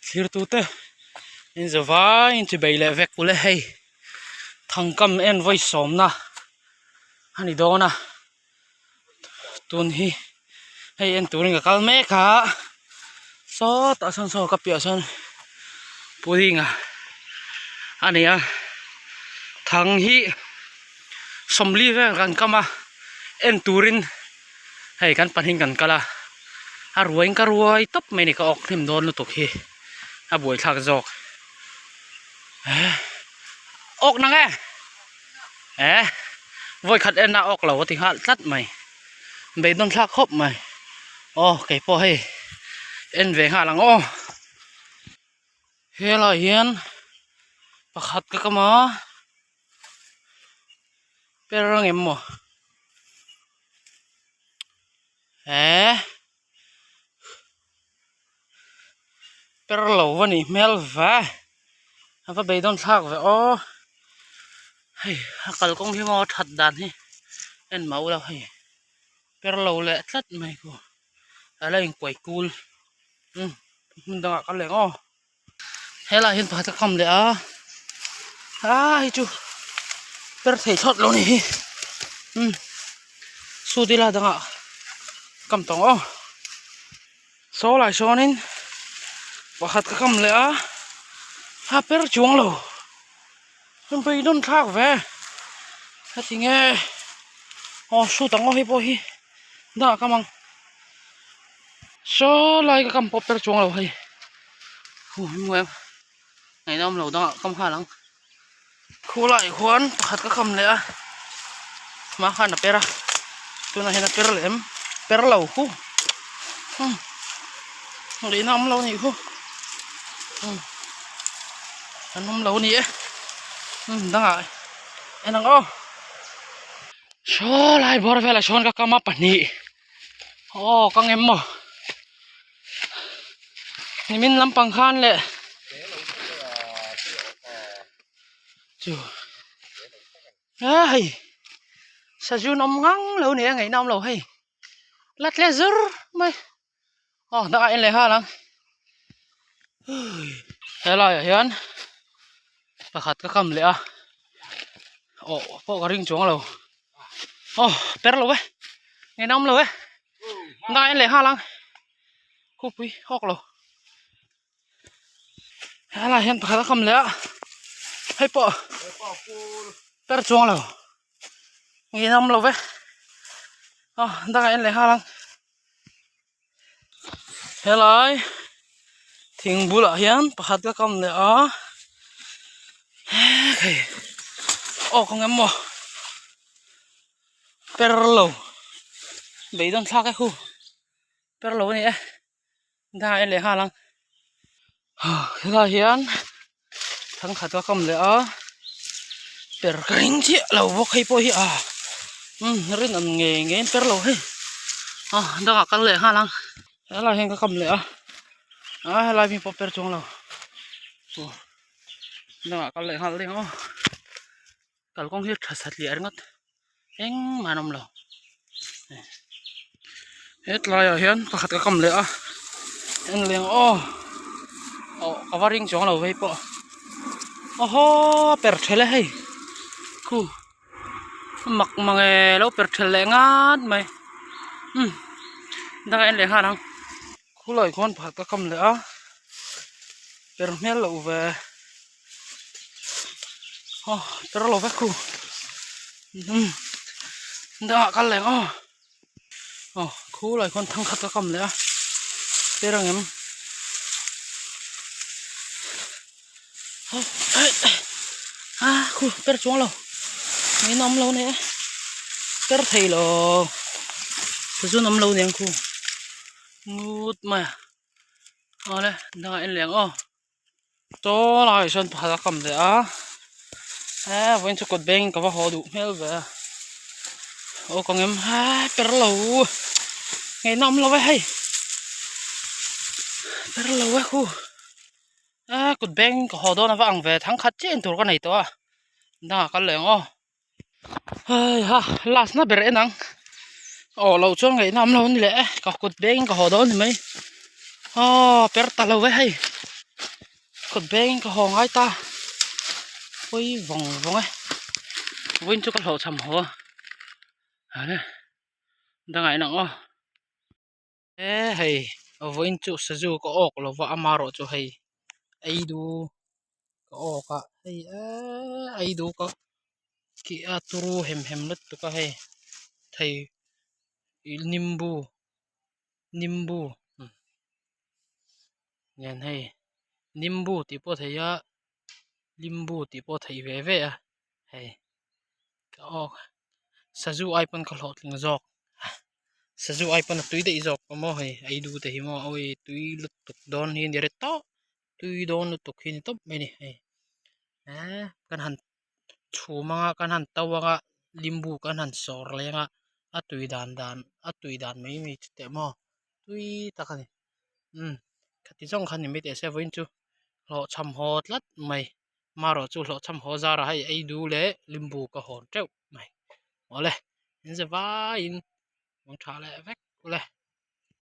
Sirtute in the vine to baile vekule hey thangkam en voi somna ani dona tun hi hey en turing ka kalme kha so ta son so kapia son puringa ania thang hi somli ve kan kama en turin hey kan paning kan kala arweng ka ruai top mai ni ka ok him don lu tok hi a boi thak jok ok nang voi khat en na ok lo ti ha tlat mai be don thak khop mai cái po hey en ve ha lang he la hian pakhat ka kama perang emmo per lo vani mel va ava be don thak ve hey akal kong hi ngo that dan hi en mau la hey per lo le tlat mai ko ala in kwai kul mun da ka le hela hin pa ta kham le hi chu per thei thot lo ni su ti la da kam tong so lai sonin pakhat ka kham le ha per chuang lo hun pe don thak ve ha tinge su tang hi po hi da ka mang so lai ka kam po per chuang lo hi em ngày năm lâu đó không khá lắm khu lại khoan hạt các khăm lẽ mà khăn là pera tôi này là pera lem pera lâu khu lấy năm lâu này khu năm lâu này đang à em đang số lại bỏ về là số các cam apa nị con em mà mình làm bằng khan lệ sao chú nằm ngang lâu nè ngày năm lâu hay lát lẹ dữ mày đã anh lại ha lắm hay là hiền bà khát cái cầm lẹ bộ cái ring xuống lâu per lâu ấy ngày năm lâu ấy đã anh lại ha lắm khúc quý hóc lâu hay là hiền bà khát cái cầm lẹ hay bộ per chuông lâu ngày năm lâu vậy đang anh lại ha lăng thế lại thình bù lại hiền bắt cái cầm này con em mò per lâu bị đông thác cái khu per lâu này đang anh lại ha lăng thế là hiền thằng khát cái cầm này per kering chi lâu vô khi po hi rin am nghe per lâu hi đang cái lệ ha lăng đó là hiện cái cầm lệ lại mi po per chung lâu đang cái lệ ha liền cái con hiết thật sạch liệt ngất em mà nằm lâu hết lại ở hiện bắt cái cầm lệ em liền cái var ring chung lâu vậy po per thele hay khu mặc mange lâu per thele ngát mày đang anh lấy ha đang khu lại con phải có cầm lẽ per mel lâu về per lâu về khu đang cái lẽ khu lại con thăng khát có cầm lẽ per em khu per chuông lâu mấy năm lâu nè per thầy lo số năm lâu nè khu ngút mà đây đang anh liền cho lại sơn phá cầm đấy vẫn cho cột beng có vào hồ đủ hết về con em per lâu ngày năm lâu vậy hay per lâu vậy khu cột beng có hồ đó nó vàng về thắng khát trên tụi con này to đang cái lẻng last na bere nang lâu cho ngày năm lâu như lẽ có cột beng có hồ đó thì mấy per ta lâu vậy hay kod beng ka hong ai ta ôi vòng vòng ấy vinh cho con hậu chầm hồ à nè đang ngày nặng ó ê hay vinh cho sử dụng có ốc là vợ amaro cho hay ai du có ốc à hay ai du có kia turu hem lứt tụi có hay thầy nimbu nimbu nhận hay nimbu thì có thể á limbu thì có thể về về à hay cái ốc sử dụng ai phân cái lọt linh giọt sử dụng ai phân túi để giọt có mò hay ai du thì mò ôi túi lứt tục đòn hiền để to túi đòn lứt tục hiền top mấy này hay kan han chuma kan han tawa limbu kan han sor lenga atui dan mai te mo tui ta kan khati jong khan ni mi te se voin chu lo cham hot lat mai maro chu lo cham ho za ra hai ai du le limbu ka hon treu mai ole in ze va in mong tha le vek le